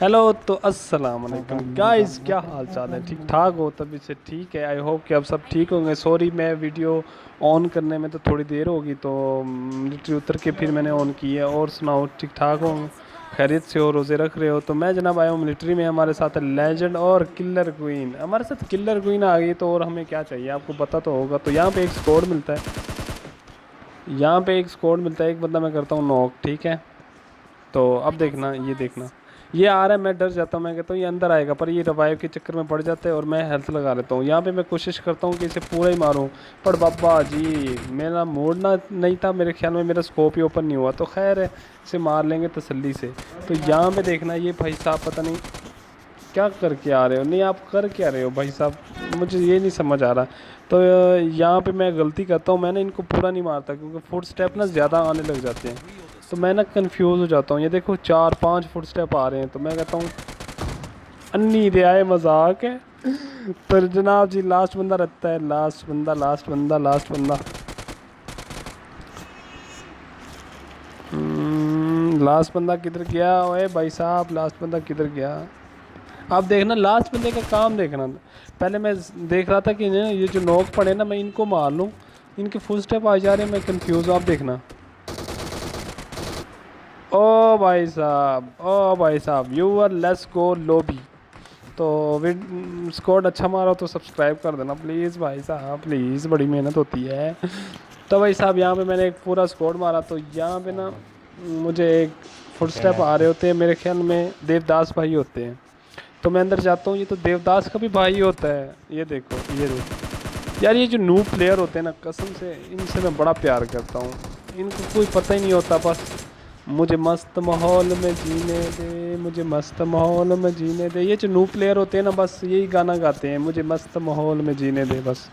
Hello तो अस्सलाम वालेकुम गाइस, क्या हाल चाल है? ठीक ठाक हो? तभी से ठीक है। आई होप कि अब सब ठीक होंगे। सॉरी, मैं वीडियो ऑन करने में तो थोड़ी देर होगी, तो मिलिट्री उतर के फिर मैंने ऑन की है। और सुनाओ, ठीक ठाक हो? खैरियत से हो? रोज़े रख रहे हो? तो मैं जनाब आया हूँ मिलिट्री में। हमारे साथ है लेजेंड और किलर क्वीन। हमारे साथ किलर क्वीन आ गई तो और हमें क्या चाहिए, आपको पता तो होगा। तो यहाँ पे एक स्क्वाड मिलता है, यहाँ पे एक स्क्वाड मिलता है। एक बंदा मैं करता हूँ नॉक, ठीक है। तो अब देखना, ये देखना, ये आ रहा है। मैं डर जाता हूँ, मैं कहता हूँ ये अंदर आएगा, पर ये रिवाइव के चक्कर में पड़ जाता है और मैं हेल्थ लगा लेता हूँ। यहाँ पे मैं कोशिश करता हूँ कि इसे पूरा ही मारूँ, पर बाबा जी मेरा मोड़ना नहीं था। मेरे ख्याल में मेरा स्कोप ही ओपन नहीं हुआ, तो खैर है, इसे मार लेंगे तसल्ली से। तो यहाँ पे देखना, ये भाई साहब पता नहीं क्या करके आ रहे हो। नहीं, आप कर क्या रहे हो भाई साहब, मुझे ये नहीं समझ आ रहा। तो यहाँ पे मैं गलती करता हूँ, मैंने इनको पूरा नहीं मारता क्योंकि फुट स्टेप ना ज़्यादा आने लग जाते हैं। तो मैं ना कंफ्यूज हो जाता हूँ। ये देखो 4-5 फुट स्टेप आ रहे हैं, तो मैं कहता हूँ अन्नी दे आए, मजाक है। पर जनाब जी लास्ट बंदा रहता है, लास्ट बंदा, लास्ट बंदा, लास्ट बंदा। लास्ट बंदा किधर गया? ओए भाई साहब, लास्ट बंदा किधर गया? आप देखना लास्ट बंदे का काम देखना। पहले मैं देख रहा था कि ये जो नॉक पड़े ना, मैं इनको मार लूँ। इनके फुल स्टेप आ जा रहे हैं, मैं कंफ्यूज हूँ। आप देखना। ओ भाई साहब, ओ भाई साहब, you are let's go lobby. तो स्कोर अच्छा मारा तो सब्सक्राइब कर देना प्लीज़ भाई साहब, प्लीज़, बड़ी मेहनत होती है। तो भाई साहब यहाँ पे मैंने एक पूरा स्कोर मारा, तो यहाँ पे ना मुझे एक फुट स्टेप आ रहे होते हैं। मेरे ख्याल में देवदास भाई होते हैं। तो मैं अंदर जाता हूँ, ये तो देवदास का भी भाई होता है। ये देखो, ये देखो यार, ये जो न्यू प्लेयर होते हैं ना, कसम से इनसे मैं बड़ा प्यार करता हूँ। इनको कोई पता ही नहीं होता, बस मुझे मस्त माहौल में जीने दे, मुझे मस्त माहौल में जीने दे। ये जो न्यू प्लेयर होते हैं ना, बस यही गाना गाते हैं, मुझे मस्त माहौल में जीने दे बस।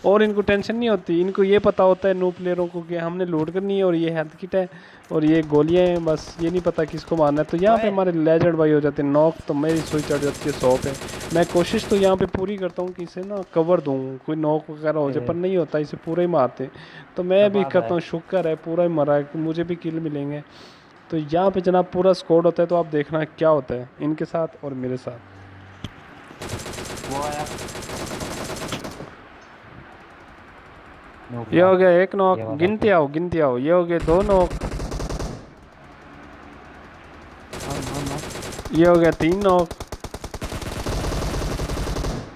और इनको टेंशन नहीं होती। इनको ये पता होता है न्यू प्लेयरों को कि हमने लूट करनी है, और ये हेल्थ किट है और ये गोलियां हैं, बस ये नहीं पता किसको मारना है। तो यहाँ पे हमारे लेजेंड भाई हो जाते हैं नॉक, तो मेरी सुई चढ़ जाती है 100 पे। मैं कोशिश तो यहाँ पे पूरी करता हूँ कि इसे ना कवर दूँ, कोई नॉक वगैरह हो जाए, पर नहीं होता, इसे पूरा ही मारते। तो मैं भी करता हूँ, शुक्र है पूरा ही मरा है कि मुझे भी किल मिलेंगे। तो यहाँ पे जनाब पूरा स्क्वाड होता है। तो आप देखना क्या होता है इनके साथ और मेरे साथ। वो आया, ये हो गया एक ये नॉक, वाला गिनते आओ गिनते आओ। ये हो गए 2 नॉक, ये हो गया 3 नॉक।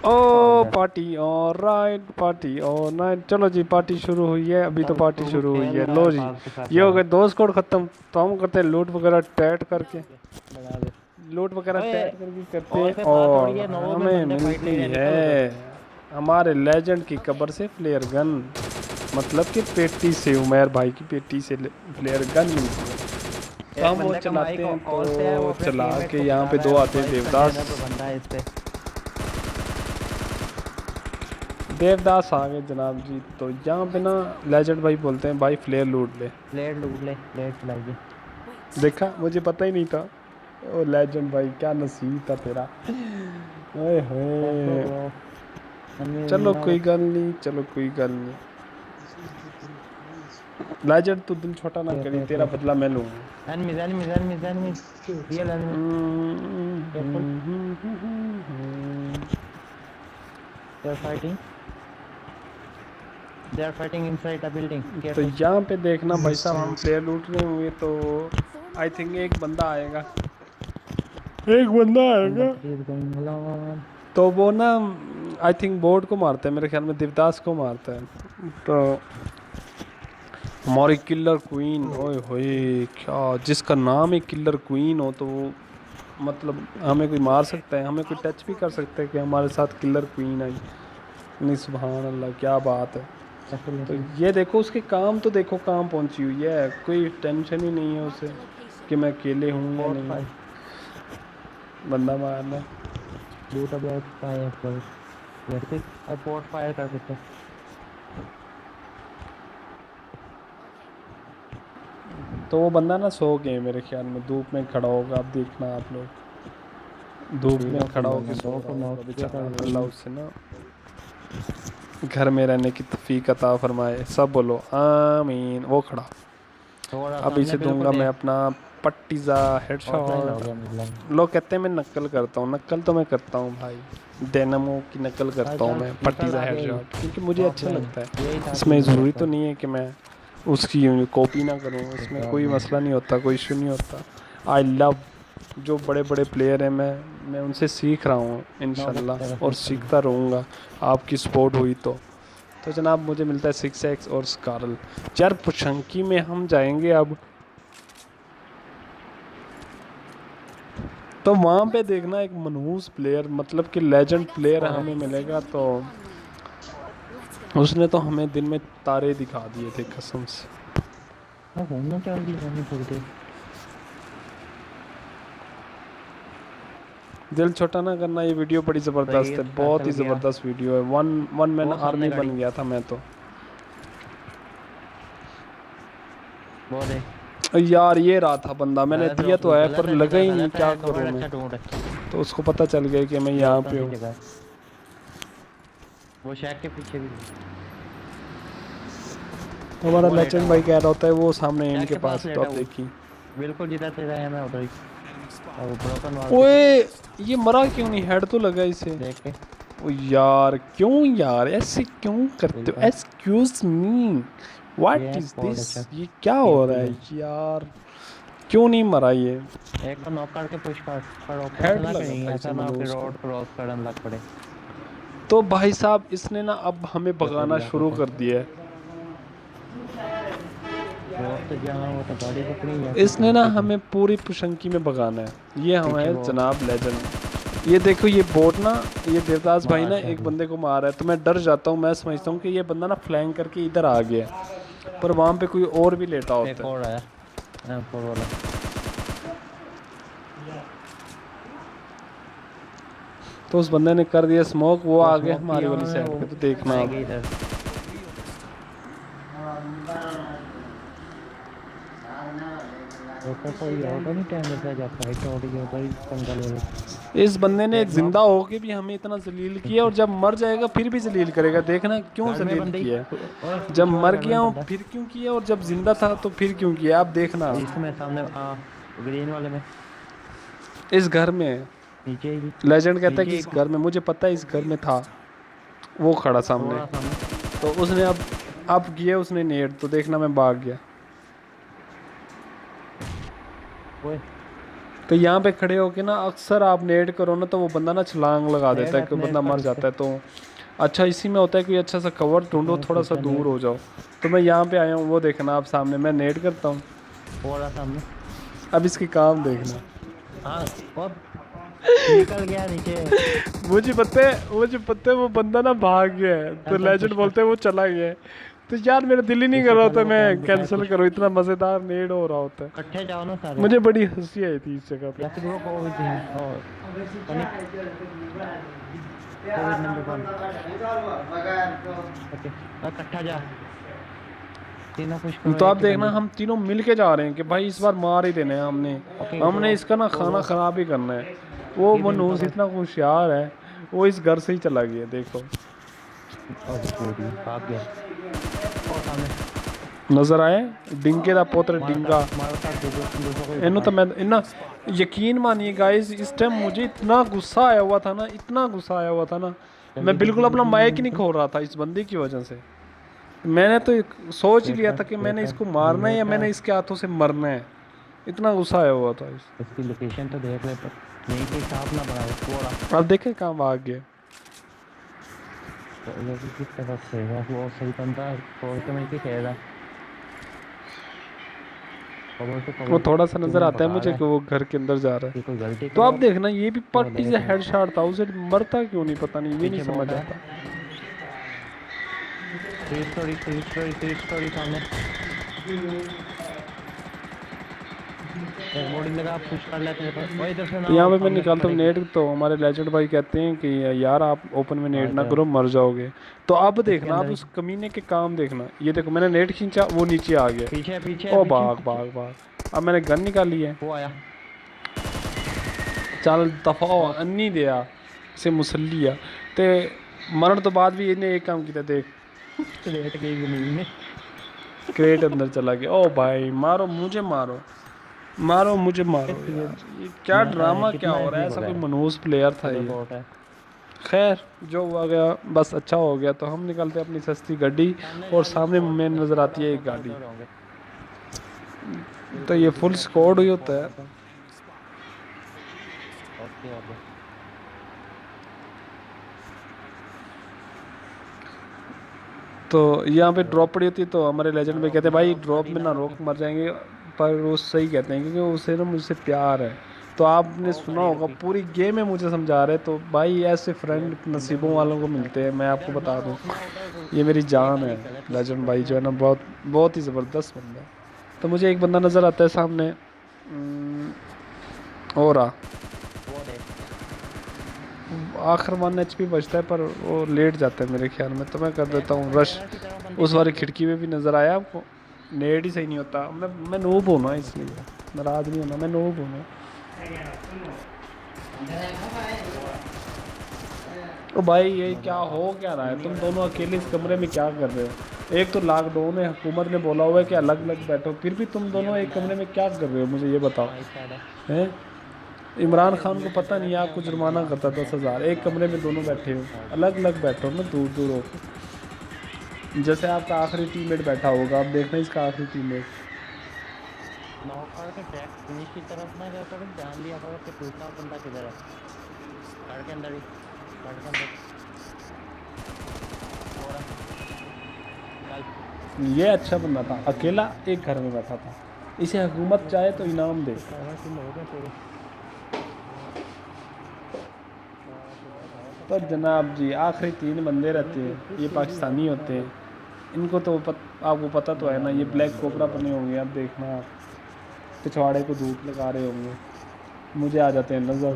ओ पार्टी और राइट, पार्टी और नाइट। चलो जी, पार्टी शुरू हुई है, अभी तो चल पार्टी तू शुरू हुई खेल है। रहा लो है जी, फालतू का ये हो क्या गए 2 स्कोर खत्म। तो हम करते हैं लूट वगैरह टैट करके, लगा दे। लूट वगैरह ओए टैट करके करते और हैं। पे बात हो रही और है, नोवो में हमें बंदे फाइट ले मिलती रहे हैं, निकल उधर। है हमारे लेजेंड की कब्र से फ्लेयर गन, मतलब कि पेटी से, उमर भाई की पेटी से फ्लेयर गन मिलती है। तो एक हम वो बंदे का चलाते माइक हैं। ऑल पे है, वो तो अपने चला टीममेट के को यहाँ बता पे रहा 2 है, आते हैं वॉइस देवदास। कंटेनर पे बंदा है इस पे। देवदास आ गए जनाब जी। तो यहाँ पे ना लेजेंड भाई बोलते हैं भाई फ्लेयर लूट ले। प्लेट लूट ले, प्लेट चलाइए। देखा, मुझे पता ही नहीं था। ओ लेजेंड भाई, क्या नसीब था तेरा। ओए लेट्स गो होए। ब्रो। चलो कोई गल नहीं, चलो कोई गल नहीं। लेजेंड तू दिल छोटा ना करी, तेरा बदला मैं लूँगा। Enemies enemies enemies enemies, real enemies. Careful, they are fighting, they are fighting inside the building, तो केयरफुल। यहाँ पे देखना भाई साहब, हम प्लेयर लूट रहे होंगे तो आई थिंक एक बंदा आएगा, एक बंदा नंबर आएगा। 3 इज गोइंग अलोन। तो वो ना आई थिंक बोर्ड को मारता है, मेरे ख्याल में देवदास को मारता है। तो हमारी किलर क्वीन, ओए होए, क्या जिसका नाम है किलर क्वीन हो, तो वो मतलब हमें कोई मार सकता है, हमें कोई टच भी कर सकता है कि हमारे साथ किलर क्वीन आई। नहीं, सुभान अल्लाह, क्या बात है। तो ये देखो उसके काम, तो देखो काम पहुंची हुई है, कोई टेंशन ही नहीं है उसे कि मैं अकेले हूँ या पोर्ट नहीं। 5 बंदा मारना। लूट अबाउट 5 पर लेट्स सी, और पोर्ट फायर कर देते हैं। तो वो बंदा ना सो गए मेरे ख्याल में, धूप में खड़ा होगा। अब देखना आप लोग, धूप में तीनों को खड़ा होकर मैंने सो दो रहा को होगा नॉक किया था। बेचारा। अल्लाह उससे ना घर में रहने की तौफीक अता फरमाए। सब बोलो आमीन। वो खड़ा, थोड़ा अब सामने इसे बिल्कुल दूंगा मैं देख। अपना पट्टीजा ऑफलाइन हो हेडशॉट। गया मतलब। लोग कहते हैं मैं नकल करता हूँ, नकल तो मैं करता हूँ भाई, डेनामो की नकल करता हूँ मैं, पट्टीजा हेडशॉट, क्योंकि मुझे अच्छा लगता है। यही था इसमें कि ज़रूरी तो नहीं है कि मैं उसकी कॉपी ना करूँ, इसमें कोई मसला नहीं होता, कोई इशू नहीं होता। आई लव जो बड़े बड़े प्लेयर हैं, मैं उनसे सीख रहा हूँ इंशाल्लाह, और सीखता रहूँगा आपकी सपोर्ट हुई तो जनाब मुझे मिलता है 6x और स्कारल। यार पुशंकी में हम जाएंगे अब, तो वहाँ पे देखना एक मनहूस प्लेयर, मतलब कि लेजेंड प्लेयर हमें मिलेगा, तो उसने तो हमें दिन में तारे दिखा दिए थे कसम से। हाँ घूमना चाहिए घूमने थोड़ी देर। दिल छोटा ना करना, ये वीडियो बड़ी ज़बरदस्त है, बहुत ही ज़बरदस्त वीडियो है। वन मैन आर्मी बन गया था मैं तो। वो दे यार ये रहा था बंदा, मैंने दिया तो है पर लगा ही नहीं, क्या करूँ मैं। अच्छा ढूंढ। तो उसको पता चल गया कि मैं यहाँ पे हूँ। जगह वो शैक के पीछे भी हमारा लेजेंड भाई कह रहा होता है वो सामने शैक इनके के पास, तो लेटा आप वो। देखिए। बिल्कुल जिधर से रहे मैं उधर ही। और ब्रोकन वाल ओए ये मरा क्यों नहीं, हेड तो लगा इसे। देख के ओ यार क्यों यार ऐसे क्यों करते हो, excuse me, what is this, ये क्या हो रहा है यार, क्यों नहीं मरा ये। एक को नॉक करके पुश कर ऊपर हेड चला लगा कहीं था ऐसा इसे ना हो कि मनोज को। रोड क्रॉस करने लग पड़े। तो भाई साहब इसने ना अब हमें भगाना शुरू कर दिया है, रोड से जाना हो तो गाड़ी पकड़ी है। इसने ना हमें पूरी पुशंकी में भगाना है। ये हमारे जनाब लेजेंड, ये देखो ये बोट ना, ये देवदास भाई ना एक बंदे को मार रहा है, तो मैं डर जाता हूँ, मैं समझता हूँ कि ये बंदा ना फ्लैंक करके इधर आ गया है, पर वहाँ पे कोई और भी लेटा होता एक है। और आया M4 वाला। तो उस बंदे ने कर दिया स्मोक, वो आ गया हमारी वाली साइड पे, तो देखना आप। इधर तो कोई होगा नहीं टाइम मिलता जब फाइट हो रही है उधर ही पंगा ले लो। इस बंदे ने जिंदा होके भी हमें इतना जलील किया, और जब मर जाएगा फिर भी जलील करेगा, देखना क्यों जलील किया है। जब मर गया हूँ फिर क्यों किया, और जब जिंदा था तो फिर क्यों किया, आप देखना। इसमें सामने ग्रीन वाले में इस घर में नीचे ही लेजेंड कहता है कि इस घर में, मुझे पता है इस घर में था वो खड़ा सामने, तो उसने अब किया उसने नेट, तो देखना मैं भाग गया। तो यहाँ पे खड़े होके ना अक्सर आप नेट करो ना, तो वो बंदा ना छलांग लगा देता है, कोई बंदा मर जाता है। तो अच्छा इसी में होता है कि अच्छा सा कवर ढूंढो, थोड़ा सा दूर हो जाओ। तो मैं यहाँ पे आया हूँ, वो देखना आप सामने मैं नेट करता हूँ, सामने अब इसके काम देखना। हाँ और निकल गया नीचे। मुझे पता है वो बंदा ना भाग गया है, तो लेजेंड बोलते हैं वो चला गया है। तो यार मेरा दिल ही नहीं कर रहा था मैं कैंसिल करूँ, इतना मज़ेदार नेट हो रहा होता है। इकट्ठे जाओ ना सारे। मुझे बड़ी हंसी आई थी इस जगह पे। या फिर वो कोविड नंबर 1 ओके इकट्ठा जा तीनों पुश करो। तो आप देखना हम तीनों मिल के जा रहे हैं कि भाई इस बार मार ही देना है हमने इसका ना खाना ख़राब ही करना है। वो मनूस इतना होशियार है, वो इस घर से ही चला गया, देखो भाग गया। और सामने नजर आए डिंगे दा पोत्र डिंगा इन्हों। तो मैं इन्ना यकीन मानिए गाइस, इस टाइम मुझे इतना गुस्सा आया हुआ था ना, इतना गुस्सा आया हुआ था ना, मैं बिल्कुल अपना माइक ही नहीं खोल रहा था इस बंदे की वजह से। मैंने तो सोच ही लिया था कि मैंने इसको मारना है या मैंने इसके हाथों से मरना है, इतना गुस्सा आया हुआ था इसकी लोकेशन तो देख ले, पर यहीं पे साफ ना बनाए थोड़ा। अब देखे कहाँ भाग गए। तो किस तरफ से है वो सही बंदा छोड़ के मैं क्या कह रहा। वो थोड़ा सा नजर आता है मुझे कि वो घर के अंदर जा रहा है। तो आप देखना ये भी पट्टी से हेडशॉट था, उसे मरता क्यों नहीं पता नहीं, ये नहीं समझ आता। स्टोरी सामने बोर्डिंग लगा पुश कर लेते हैं। इधर से तो यहाँ पे मैं निकालता हूँ नेट, तो हमारे लेजेंड भाई कहते हैं कि यार आप ओपन में नेट ना करो मर जाओगे। तो अब देखना, अब उस कमीने के काम देखना, ये देखो मैंने नेट खींचा वो नीचे आ गया, पीछे पीछे ओ भाग भाग भाग। अब मैंने गन निकाली है, वो आया चल दफा अन्नी दिया से मुसलिया ते मरण तो बाद भी इन्हें एक काम किया, देख लेट गई जमीन में, क्रेट अंदर चला गया। ओ भाई मारो मुझे मारो, मारो मुझे मारो यार, ये क्या ड्रामा क्या हो रहा है, ऐसा कितना कोई मनहूस प्लेयर था ये। बॉट है खैर जो हुआ गया बस अच्छा हो गया। तो हम निकलते हैं अपनी सस्ती गाड़ी और सामने में नज़र आती है एक गाड़ी। तो ये फुल स्क्वाड ही होता है। ओके ओके तो यहाँ पे ड्रॉप पड़ी होती है तो हमारे लेजेंड में कहते हैं भाई ड्रॉप में ना रोक मर जाएंगे, पर वो सही कहते हैं क्योंकि उसे ना मुझसे प्यार है। तो आपने सुना होगा पूरी गेम में मुझे समझा रहे। तो भाई ऐसे फ्रेंड नसीबों वालों को मिलते हैं, मैं आपको बता दूं। ये मेरी जान है लेजेंड भाई, जो है ना बहुत बहुत ही ज़बरदस्त बंदा है। तो मुझे एक बंदा नज़र आता है सामने, और आखिर 1 HP बचता है पर वो लेट जाता है मेरे ख्याल में। तो मैं कर देता हूँ रश। उस वाली खिड़की में भी नज़र आया आपको, नेट ही सही नहीं होता। मैं नूब हूँ ना, इसलिए नाराज़ नहीं होना, मैं नूब हूँ ना। ओ भाई ये क्या हो क्या रहा है, तुम दोनों अकेले इस कमरे में क्या कर रहे हो? एक तो लॉकडाउन है, हुकूमत ने बोला हुआ है कि अलग अलग बैठो, फिर भी तुम दोनों एक कमरे में क्या कर रहे हो, मुझे ये बताओ। हैं? इमरान खान को पता नहीं है आपको जुर्माना करता 10,000, एक कमरे में दोनों बैठे हो, अलग अलग बैठो ना, दूर दूर हो। जैसे आपका आखिरी टीममेट बैठा होगा, आप देखना इसका आखिरी टीममेट। नौकर के ट्रैक फिनिश की तरफ ना क्या करो, ध्यान दिया करो कि दूसरा बंदा किधर है। घर के अंदर ही, घर के अंदर हो रहा है। ये अच्छा बंदा था, अकेला एक घर में बैठा था। इसे हुकूमत चाहे तो इनाम दे। तो जनाब जी आखिरी 3 बंदे रहते हैं, ये पाकिस्तानी होते हैं। इनको तो आपको पता तो है ना, ये ब्लैक कोबरा बने होंगे। अब देखना आप पिछवाड़े को धूप लगा रहे होंगे, मुझे आ जाते हैं नज़र।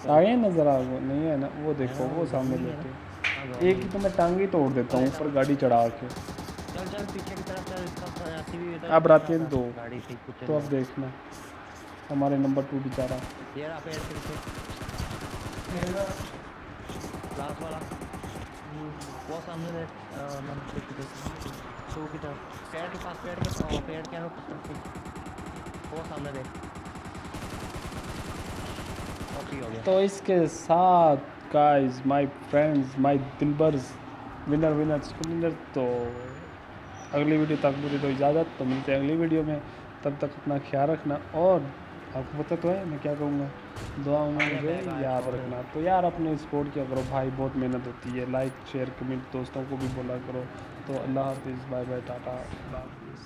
आगे नज़र आ गए नहीं है ना, वो देखो वो सामने लेटे हैं। एक ही तो मैं टांग ही तोड़ देता हूँ ऊपर गाड़ी चढ़ा के। चल चल पीछे की तरफ चल, इसका ऐसी भी इधर अब आते हैं 2, गाड़ी ठीक कुछ तो अब देखना हमारे नंबर 2 बेचारा। ये रहा पेड़ के पीछे लास्ट वाला, वो सामने देख, नंबर 2 की तरफ, पेड़ के पास, पेड़ के वो सामने देख। कॉपी हो गया। तो इसके साथ गाइस माय फ्रेंड्स माय दिलबर्स, विनर विनर। तो अगली वीडियो तक मुझे तो इजाज़त, तो मिलते हैं अगली वीडियो में। तब तक अपना ख्याल रखना, और आपको पता तो है मैं क्या कहूँगा, दुआ में मुझे याद रखना। तो यार अपने सपोर्ट किया करो भाई, बहुत मेहनत होती है। लाइक शेयर कमेंट दोस्तों को भी बोला करो। तो अल्लाह हाफिज़, बाय बाय, टाटा, अल्लाह हाफिज़।